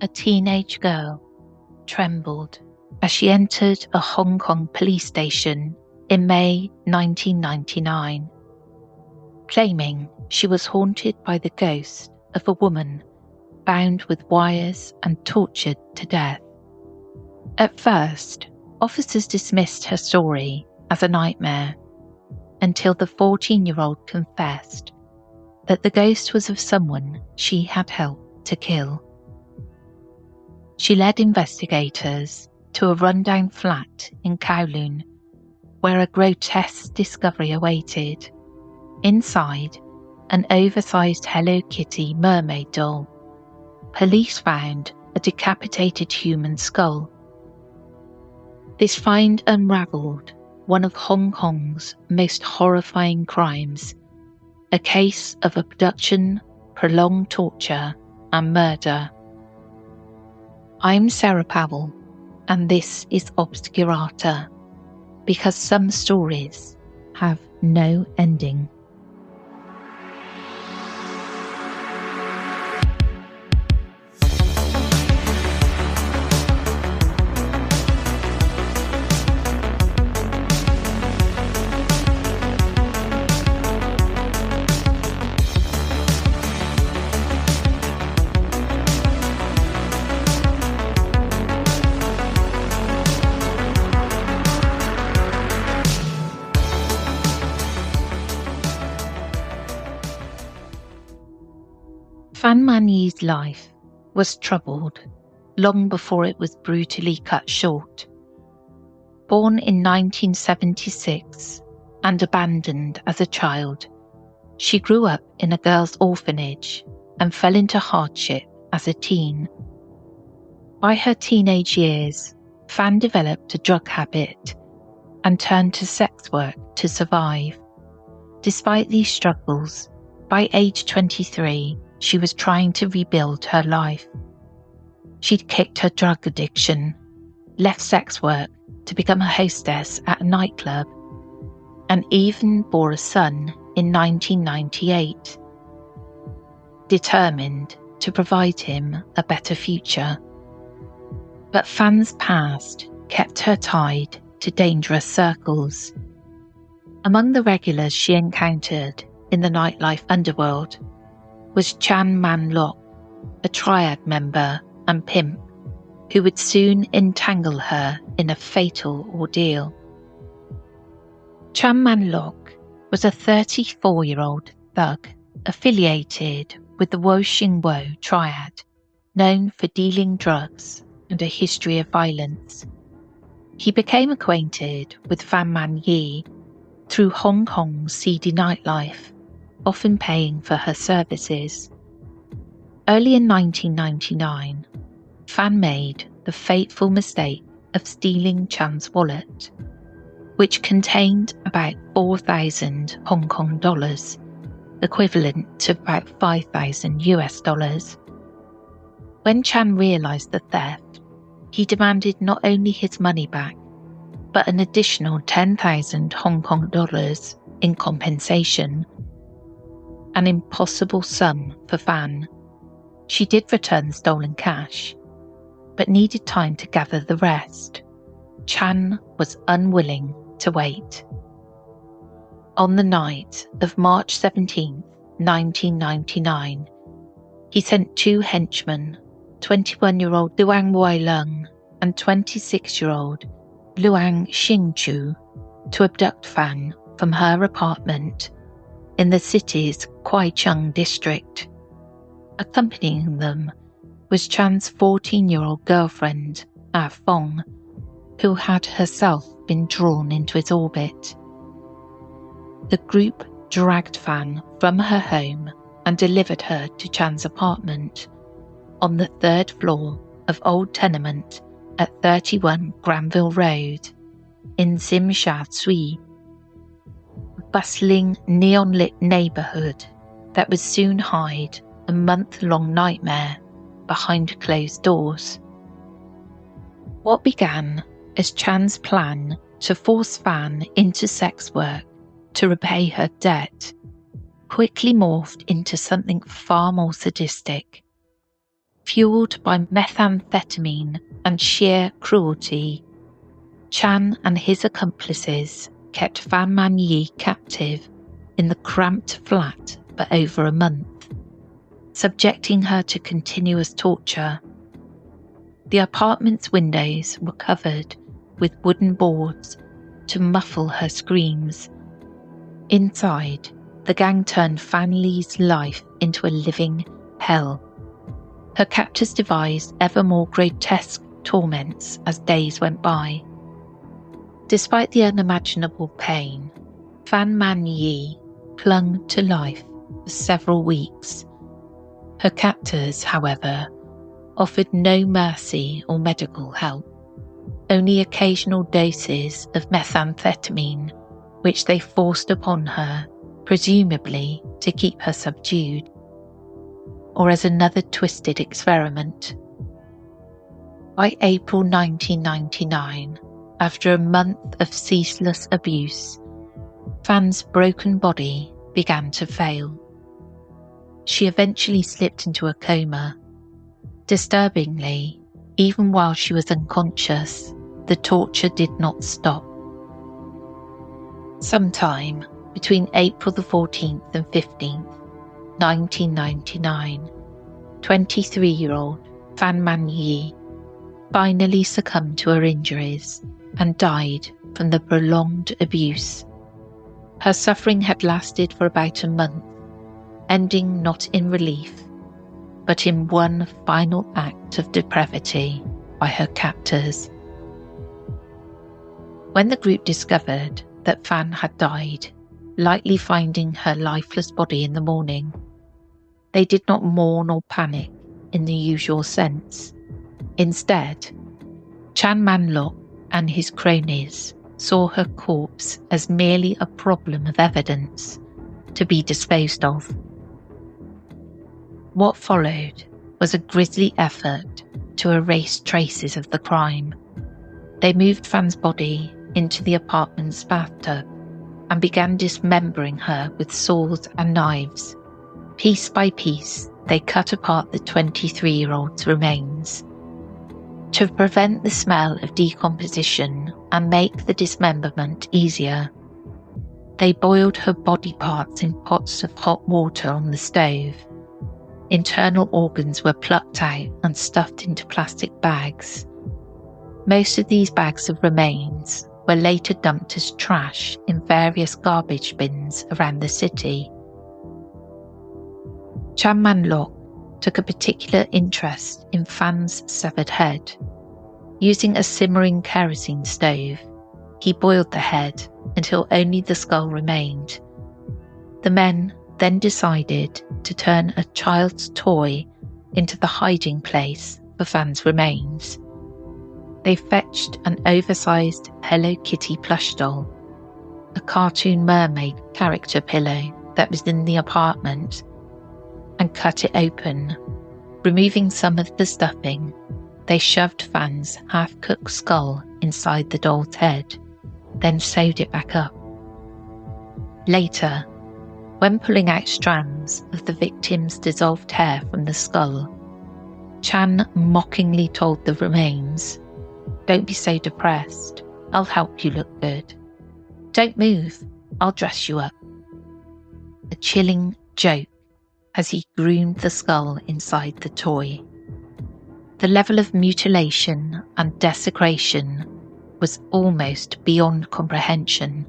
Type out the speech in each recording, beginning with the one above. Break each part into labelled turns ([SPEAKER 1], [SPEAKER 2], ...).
[SPEAKER 1] a teenage girl, trembled as she entered a Hong Kong police station in May 1999, claiming she was haunted by the ghost of a woman bound with wires and tortured to death. At first, officers dismissed her story as a nightmare until the 14-year-old confessed that the ghost was of someone she had helped to kill. She led investigators to a rundown flat in Kowloon, where a grotesque discovery awaited. Inside, an oversized Hello Kitty mermaid doll. Police found a decapitated human skull. This find unravelled one of Hong Kong's most horrifying crimes, a case of abduction, prolonged torture, and murder. I'm Sarah Powell, and this is Obscurata, because some stories have no ending. Fan Man Yi's life was troubled long before it was brutally cut short. Born in 1976 and abandoned as a child, she grew up in a girls' orphanage and fell into hardship as a teen. By her teenage years, Fan developed a drug habit and turned to sex work to survive. Despite these struggles, by age 23, she was trying to rebuild her life. She'd kicked her drug addiction, left sex work to become a hostess at a nightclub, and even bore a son in 1998, determined to provide him a better future. But Fan's past kept her tied to dangerous circles. Among the regulars she encountered in the nightlife underworld was Chan Man Lok, a triad member and pimp, who would soon entangle her in a fatal ordeal. Chan Man Lok was a 34-year-old thug affiliated with the Wo Shing Wo triad, known for dealing drugs and a history of violence. He became acquainted with Fan Man Yi through Hong Kong's seedy nightlife, often paying for her services. Early in 1999, Fan made the fateful mistake of stealing Chan's wallet, which contained about 4,000 Hong Kong dollars, equivalent to about 5,000 US dollars. When Chan realised the theft, he demanded not only his money back, but an additional 10,000 Hong Kong dollars in compensation. An impossible sum for Fan. She did return the stolen cash, but needed time to gather the rest. Chan was unwilling to wait. On the night of March 17, 1999, he sent two henchmen, 21-year-old Luang Wai Lung and 26-year-old Luang Xingchu, to abduct Fan from her apartment in the city's Kwai Chung district. Accompanying them was Chan's 14-year-old girlfriend, Ah Fong, who had herself been drawn into his orbit. The group dragged Fan from her home and delivered her to Chan's apartment on the 3rd floor of Old Tenement at 31 Granville Road in Tsim Sha Tsui, a bustling neon-lit neighbourhood that would soon hide a month-long nightmare behind closed doors. What began as Chan's plan to force Fan into sex work to repay her debt quickly morphed into something far more sadistic. Fueled by methamphetamine and sheer cruelty, Chan and his accomplices kept Fan Man Yi captive in the cramped flat for over a month, subjecting her to continuous torture. The apartment's windows were covered with wooden boards to muffle her screams. Inside, the gang turned Fan Li's life into a living hell. Her captors devised ever more grotesque torments as days went by. Despite the unimaginable pain, Fan Man Yi clung to life for several weeks. Her captors, however, offered no mercy or medical help, only occasional doses of methamphetamine, which they forced upon her, presumably to keep her subdued, or as another twisted experiment. By April 1999, after a month of ceaseless abuse, Fan's broken body began to fail. She eventually slipped into a coma. Disturbingly, even while she was unconscious, the torture did not stop. Sometime between April the 14th and 15th, 1999, 23-year-old Fan Man Yi finally succumbed to her injuries and died from the prolonged abuse. Her suffering had lasted for about a month, ending not in relief, but in one final act of depravity by her captors. When the group discovered that Fan had died, lightly finding her lifeless body in the morning, they did not mourn or panic in the usual sense. Instead, Chan Man Lok and his cronies saw her corpse as merely a problem of evidence to be disposed of. What followed was a grisly effort to erase traces of the crime. They moved Fan's body into the apartment's bathtub and began dismembering her with saws and knives. Piece by piece, they cut apart the 23-year-old's remains. To prevent the smell of decomposition and make the dismemberment easier, they boiled her body parts in pots of hot water on the stove. Internal organs were plucked out and stuffed into plastic bags. Most of these bags of remains were later dumped as trash in various garbage bins around the city. Chan Man Lok took a particular interest in Fan's severed head. Using a simmering kerosene stove, he boiled the head until only the skull remained. The men then decided to turn a child's toy into the hiding place for Fan's remains. They fetched an oversized Hello Kitty plush doll, a cartoon mermaid character pillow that was in the apartment, and cut it open. Removing some of the stuffing, they shoved Fan's half-cooked skull inside the doll's head, then sewed it back up. Later, when pulling out strands of the victim's dissolved hair from the skull, Chan mockingly told the remains, "Don't be so depressed. I'll help you look good. Don't move. I'll dress you up." A chilling joke as he groomed the skull inside the toy. The level of mutilation and desecration was almost beyond comprehension.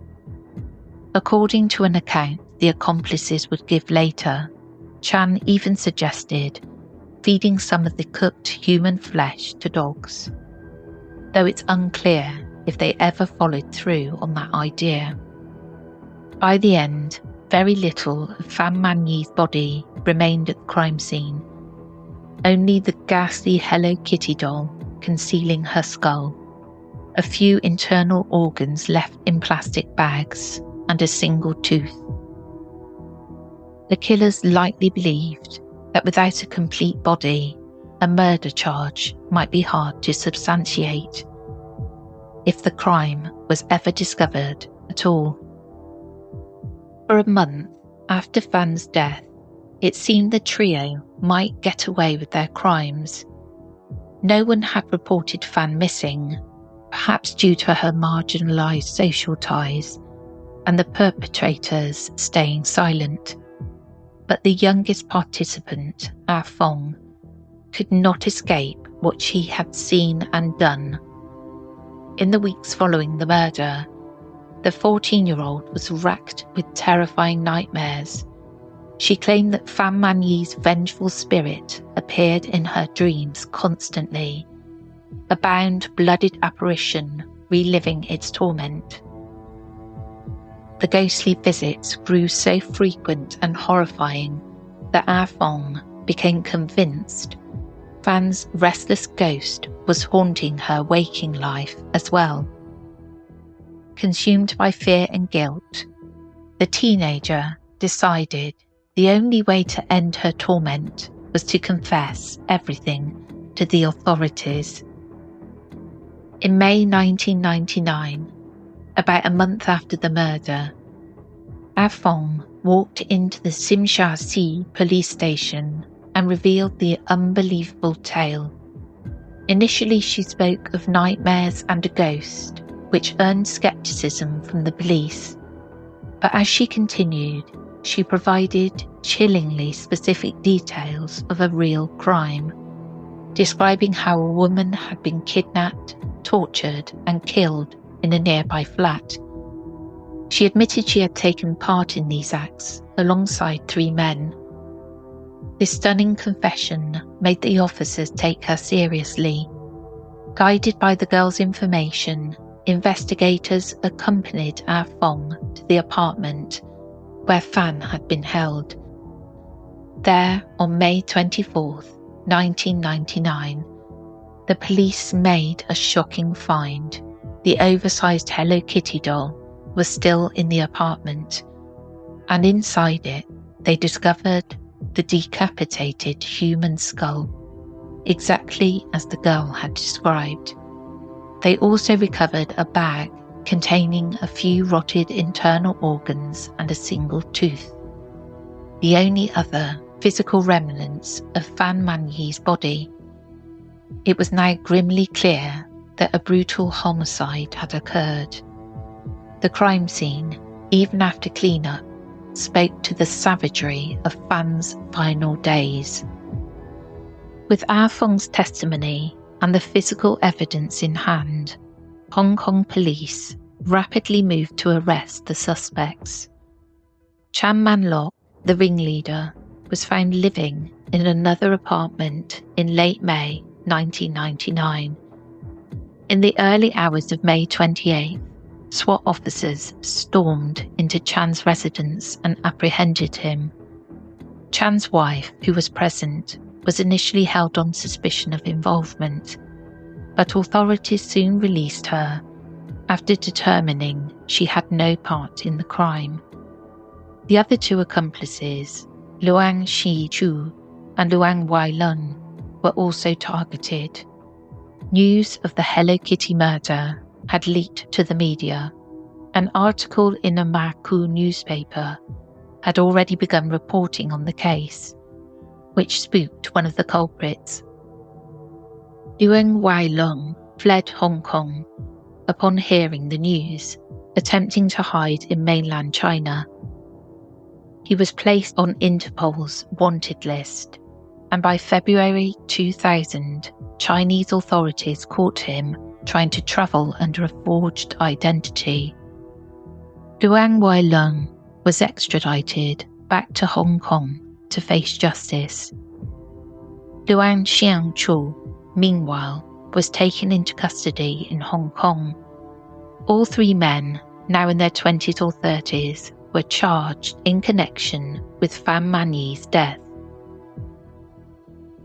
[SPEAKER 1] According to an account the accomplices would give later, Chan even suggested feeding some of the cooked human flesh to dogs, though it's unclear if they ever followed through on that idea. By the end, very little of Fan Man Yi's body remained at the crime scene, only the ghastly Hello Kitty doll concealing her skull, a few internal organs left in plastic bags, and a single tooth. The killers likely believed that without a complete body, a murder charge might be hard to substantiate, if the crime was ever discovered at all. For a month after Fan's death, It seemed the trio might get away with their crimes. No one had reported Fan missing, perhaps due to her marginalised social ties and the perpetrators staying silent. But the youngest participant, Ah Fong, could not escape what she had seen and done. In the weeks following the murder, the 14-year-old was racked with terrifying nightmares. She claimed that Fan Man-yi's vengeful spirit appeared in her dreams constantly, a bound, blooded apparition reliving its torment. The ghostly visits grew so frequent and horrifying that Ah Fong became convinced Fan's restless ghost was haunting her waking life as well. Consumed by fear and guilt, the teenager decided the only way to end her torment was to confess everything to the authorities. In May 1999, about a month after the murder, Ah Fong walked into the Simsha-si police station and revealed the unbelievable tale. Initially, she spoke of nightmares and a ghost, which earned skepticism from the police. But as she continued, she provided chillingly specific details of a real crime, describing how a woman had been kidnapped, tortured, and killed in a nearby flat. She admitted she had taken part in these acts alongside 3 men. This stunning confession made the officers take her seriously. Guided by the girl's information, investigators accompanied Ah Fong to the apartment where Fan had been held. There, on May 24th, 1999, the police made a shocking find. The oversized Hello Kitty doll was still in the apartment, and inside it, they discovered the decapitated human skull, exactly as the girl had described. They also recovered a bag containing a few rotted internal organs and a single tooth, the only other physical remnants of Fan Man-yi's body. It was now grimly clear that a brutal homicide had occurred. The crime scene, even after cleanup, spoke to the savagery of Fan's final days. With Ah Fong's testimony and the physical evidence in hand, Hong Kong police rapidly moved to arrest the suspects. Chan Man Lok, the ringleader, was found living in another apartment in late May 1999. In the early hours of May 28th, SWAT officers stormed into Chan's residence and apprehended him. Chan's wife, who was present, was initially held on suspicion of involvement, but authorities soon released her after determining she had no part in the crime. The other 2 accomplices, Luang Shi-chu and Luang Wai-lun, were also targeted. News of the Hello Kitty murder had leaked to the media. An article in a Maku newspaper had already begun reporting on the case, which spooked one of the culprits. Luang Wai-lun fled Hong Kong upon hearing the news, attempting to hide in mainland China. He was placed on Interpol's wanted list, and by February 2000, Chinese authorities caught him trying to travel under a forged identity. Luang Wai-lun was extradited back to Hong Kong to face justice. Luang Xiangchu, meanwhile, was taken into custody in Hong Kong. All 3 men, now in their 20s or 30s, were charged in connection with Fan Man-yi's death.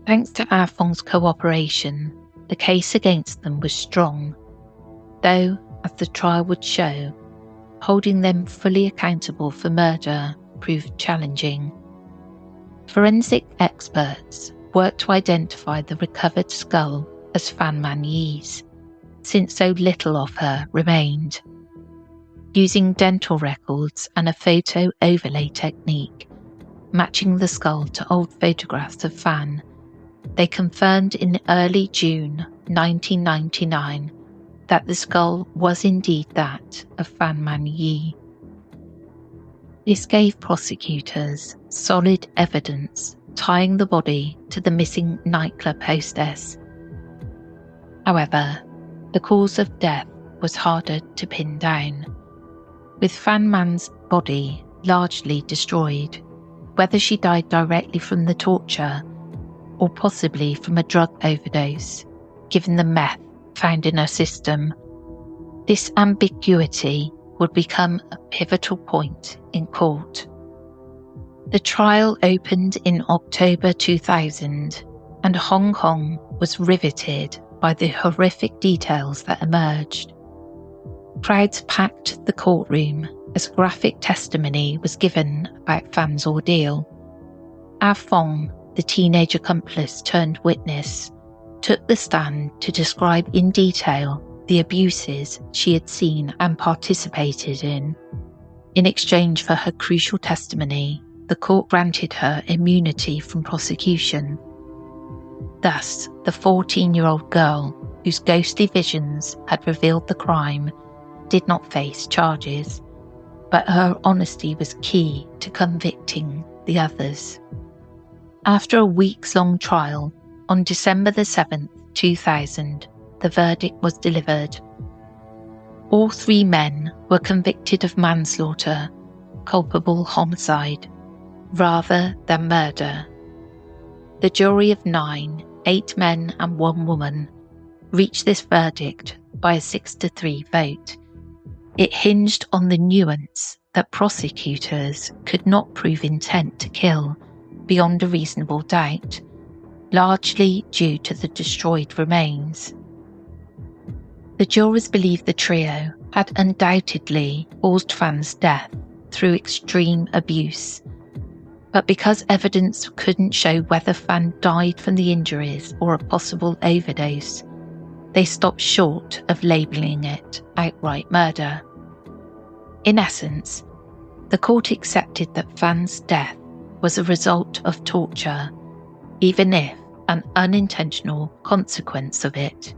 [SPEAKER 1] Thanks to Ah Fong's cooperation, the case against them was strong, though, as the trial would show, holding them fully accountable for murder proved challenging. Forensic experts worked to identify the recovered skull as Fan Man-yi's, since so little of her remained. Using dental records and a photo overlay technique, matching the skull to old photographs of Fan, they confirmed in early June 1999 that the skull was indeed that of Fan Man Yi. This gave prosecutors solid evidence tying the body to the missing nightclub hostess. However, the cause of death was harder to pin down, with Fan Man's body largely destroyed, whether she died directly from the torture or possibly from a drug overdose, given the meth found in her system. This ambiguity would become a pivotal point in court. The trial opened in October 2000, and Hong Kong was riveted by the horrific details that emerged. Crowds packed the courtroom as graphic testimony was given about Fan's ordeal. Ah Fong, the teenage accomplice turned witness, took the stand to describe in detail the abuses she had seen and participated in. In exchange for her crucial testimony, the court granted her immunity from prosecution. Thus, the 14-year-old girl, whose ghostly visions had revealed the crime, did not face charges, but her honesty was key to convicting the others. After a weeks-long trial, on December the 7th, 2000, the verdict was delivered. All three men were convicted of manslaughter, culpable homicide, rather than murder. The jury of 9, 8 men and 1 woman, reached this verdict by a 6-3 vote. It hinged on the nuance that prosecutors could not prove intent to kill beyond a reasonable doubt, largely due to the destroyed remains. The jurors believed the trio had undoubtedly caused Fan's death through extreme abuse, but because evidence couldn't show whether Fan died from the injuries or a possible overdose, they stopped short of labelling it outright murder. In essence, the court accepted that Fan's death was a result of torture, even if an unintentional consequence of it.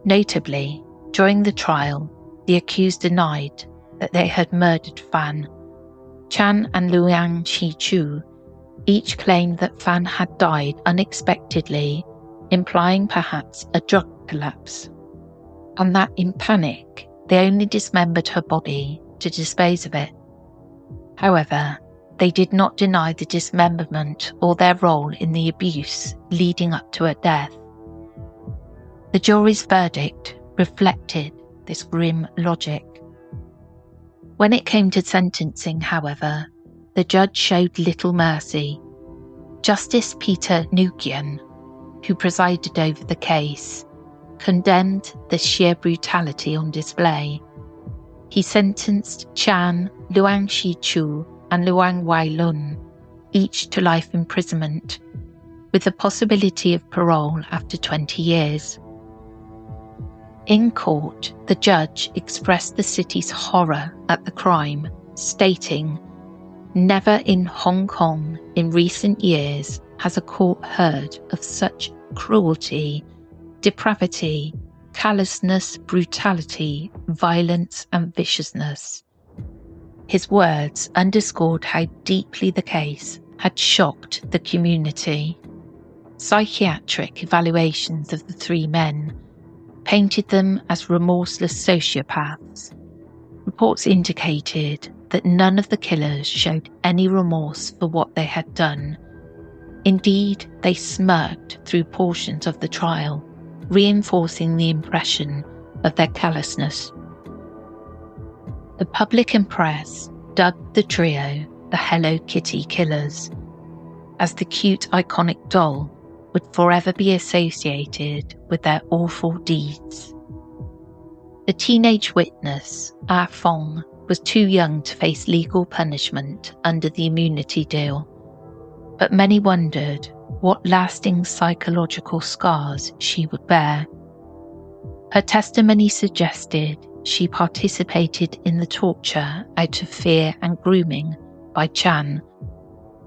[SPEAKER 1] Notably, during the trial, the accused denied that they had murdered Fan. Chan and Luang Chi-chu each claimed that Fan had died unexpectedly, implying perhaps a drug collapse, and that in panic they only dismembered her body to dispose of it. However, they did not deny the dismemberment or their role in the abuse leading up to her death. The jury's verdict reflected this grim logic. When it came to sentencing, however, the judge showed little mercy. Justice Peter Nguyen, who presided over the case, condemned the sheer brutality on display. He sentenced Chan, Luang Shi-chu and Luang Wai-lun each to life imprisonment, with the possibility of parole after 20 years. In court, the judge expressed the city's horror at the crime, stating, "Never in Hong Kong in recent years has a court heard of such cruelty, depravity, callousness, brutality, violence and viciousness." His words underscored how deeply the case had shocked the community. Psychiatric evaluations of the three men painted them as remorseless sociopaths. Reports indicated that none of the killers showed any remorse for what they had done. Indeed, they smirked through portions of the trial, reinforcing the impression of their callousness. The public and press dubbed the trio the Hello Kitty Killers, as the cute iconic doll would forever be associated with their awful deeds. The teenage witness, Ah Fong, was too young to face legal punishment under the immunity deal, but many wondered what lasting psychological scars she would bear. Her testimony suggested she participated in the torture out of fear and grooming by Chan,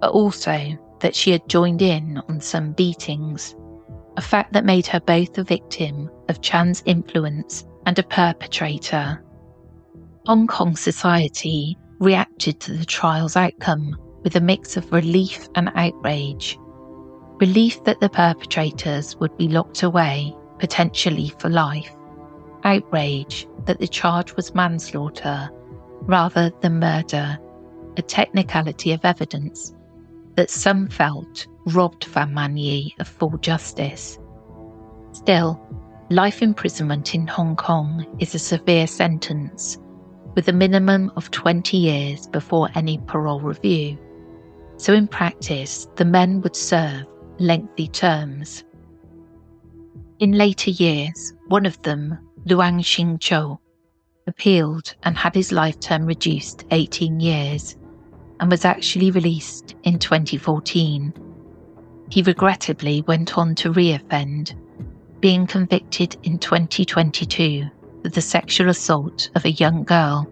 [SPEAKER 1] but also that she had joined in on some beatings, a fact that made her both a victim of Chan's influence and a perpetrator. Hong Kong society reacted to the trial's outcome with a mix of relief and outrage. Relief that the perpetrators would be locked away, potentially for life. Outrage that the charge was manslaughter rather than murder, a technicality of evidence that some felt robbed Fan Man-yi of full justice. Still, life imprisonment in Hong Kong is a severe sentence, with a minimum of 20 years before any parole review. So in practice, the men would serve lengthy terms. In later years, one of them, Luang Xingzhou, appealed and had his life term reduced 18 years and was actually released in 2014. He regrettably went on to reoffend, being convicted in 2022 for the sexual assault of a young girl.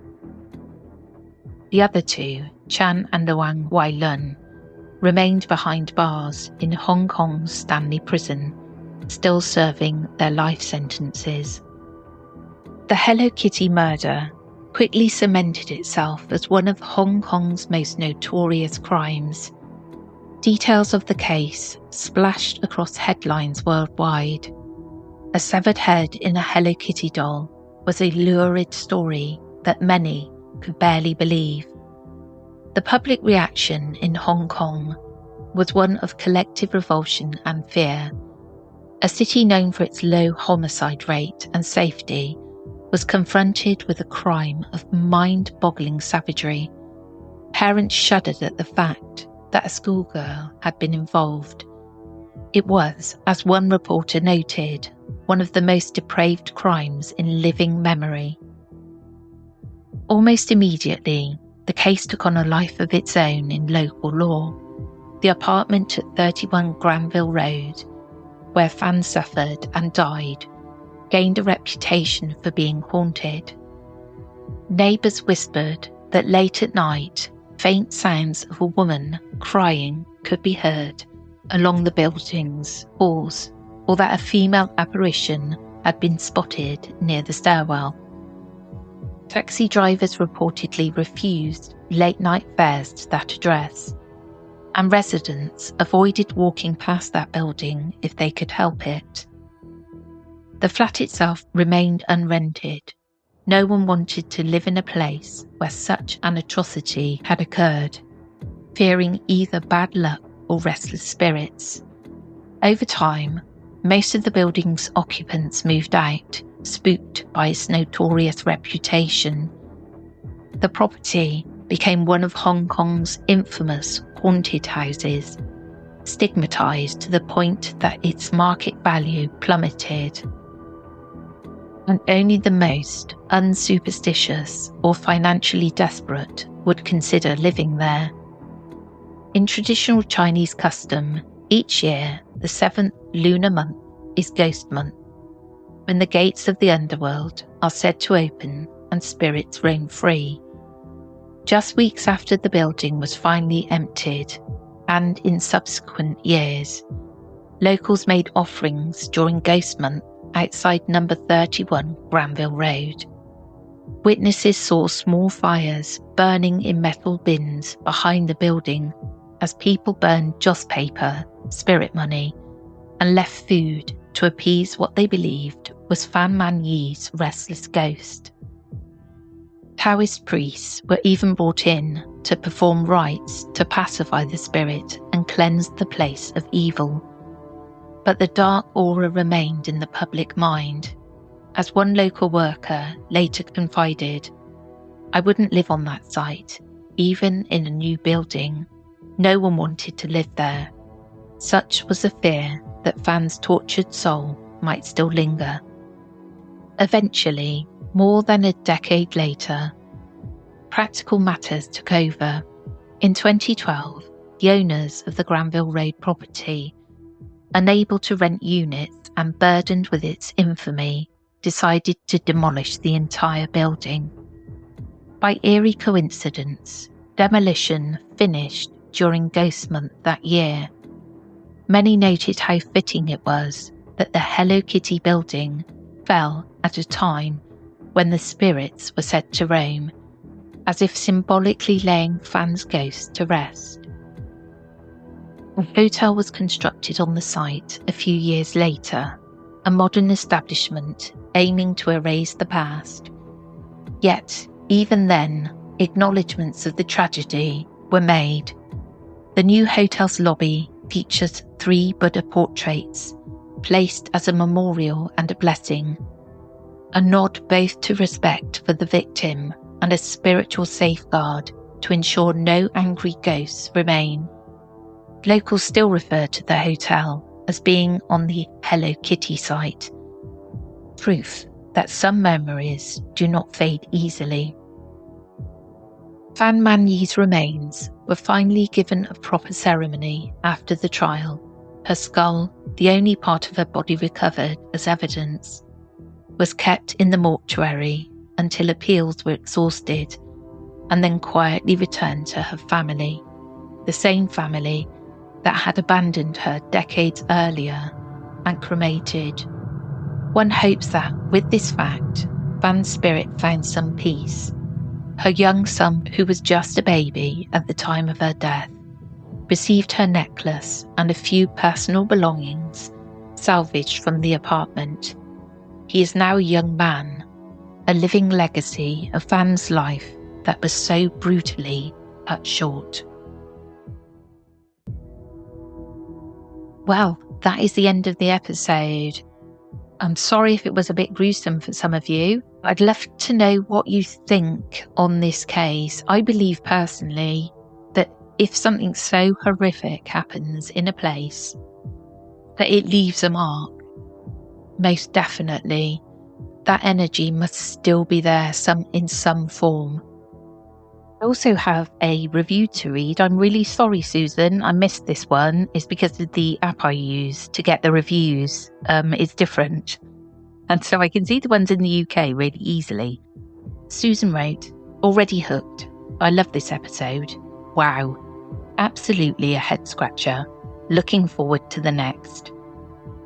[SPEAKER 1] The other two, Chan and Luang Wai-lun, remained behind bars in Hong Kong's Stanley Prison, still serving their life sentences. The Hello Kitty murder quickly cemented itself as one of Hong Kong's most notorious crimes. Details of the case splashed across headlines worldwide. A severed head in a Hello Kitty doll was a lurid story that many could barely believe. The public reaction in Hong Kong was one of collective revulsion and fear. A city known for its low homicide rate and safety was confronted with a crime of mind-boggling savagery. Parents shuddered at the fact that a schoolgirl had been involved. It was, as one reporter noted, one of the most depraved crimes in living memory. Almost immediately, the case took on a life of its own in local law. The apartment at 31 Granville Road, where Fan suffered and died, gained a reputation for being haunted. Neighbours whispered that late at night, faint sounds of a woman crying could be heard along the building's halls, or that a female apparition had been spotted near the stairwell. Taxi drivers reportedly refused late-night fares to that address, and residents avoided walking past that building if they could help it. The flat itself remained unrented. No one wanted to live in a place where such an atrocity had occurred, fearing either bad luck or restless spirits. Over time, most of the building's occupants moved out, spooked by its notorious reputation. The property became one of Hong Kong's infamous haunted houses, stigmatised to the point that its market value plummeted. And only the most unsuperstitious or financially desperate would consider living there. In traditional Chinese custom, each year, the 7th lunar month is Ghost Month, when the gates of the underworld are said to open and spirits roam free. Just weeks after the building was finally emptied, and in subsequent years, locals made offerings during Ghost Month outside number 31 Granville Road. Witnesses saw small fires burning in metal bins behind the building as people burned joss paper, spirit money, and left food to appease what they believed was Fan Man-yi's restless ghost. Taoist priests were even brought in to perform rites to pacify the spirit and cleanse the place of evil. But the dark aura remained in the public mind. As one local worker later confided, "I wouldn't live on that site, even in a new building. No one wanted to live there." Such was the fear that Fan's tortured soul might still linger. Eventually, more than a decade later, practical matters took over. In 2012, the owners of the Granville Road property, unable to rent units and burdened with its infamy, decided to demolish the entire building. By eerie coincidence, demolition finished during Ghost Month that year. Many noted how fitting it was that the Hello Kitty building fell at a time when the spirits were said to roam, as if symbolically laying fans' ghosts to rest. A hotel was constructed on the site a few years later, a modern establishment aiming to erase the past. Yet, even then, acknowledgements of the tragedy were made. The new hotel's lobby features 3 Buddha portraits, placed as a memorial and a blessing, a nod both to respect for the victim and a spiritual safeguard to ensure no angry ghosts remain. Locals still refer to the hotel as being on the Hello Kitty site, proof that some memories do not fade easily. Fan Man Yi's remains were finally given a proper ceremony after the trial. Her skull, the only part of her body recovered as evidence, was kept in the mortuary until appeals were exhausted and then quietly returned to her family, the same family that had abandoned her decades earlier and cremated. One hopes that, with this fact, Van's spirit found some peace. Her young son, who was just a baby at the time of her death, received her necklace and a few personal belongings salvaged from the apartment. He is now a young man, a living legacy of Van's life that was so brutally cut short. Well, that is the end of the episode. I'm sorry if it was a bit gruesome for some of you. I'd love to know what you think on this case. I believe personally that if something so horrific happens in a place, that it leaves a mark. Most definitely, that energy must still be there in some form. I also have a review to read. I'm really sorry, Susan, I missed this one. It's because of the app I use to get the reviews. It's different. And so I can see the ones in the UK really easily. Susan wrote, "Already hooked. I love this episode. Wow. Absolutely a head scratcher. Looking forward to the next."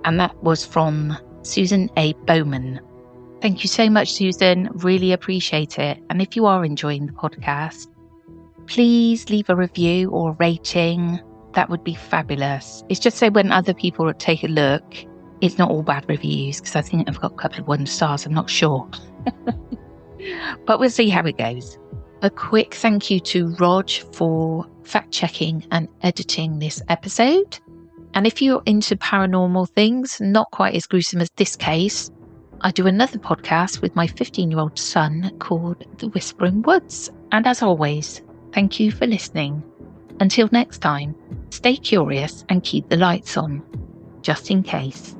[SPEAKER 1] And that was from Susan A. Bowman. Thank you so much, Susan. Really appreciate it. And if you are enjoying the podcast, please leave a review or a rating. That would be fabulous. It's just so when other people take a look, it's not all bad reviews, because I think I've got a couple of 1 stars. I'm not sure. But we'll see how it goes. A quick thank you to Rog for fact-checking and editing this episode. And if you're into paranormal things, not quite as gruesome as this case, I do another podcast with my 15-year-old son called The Whispering Woods. And as always, thank you for listening. Until next time, stay curious and keep the lights on, just in case.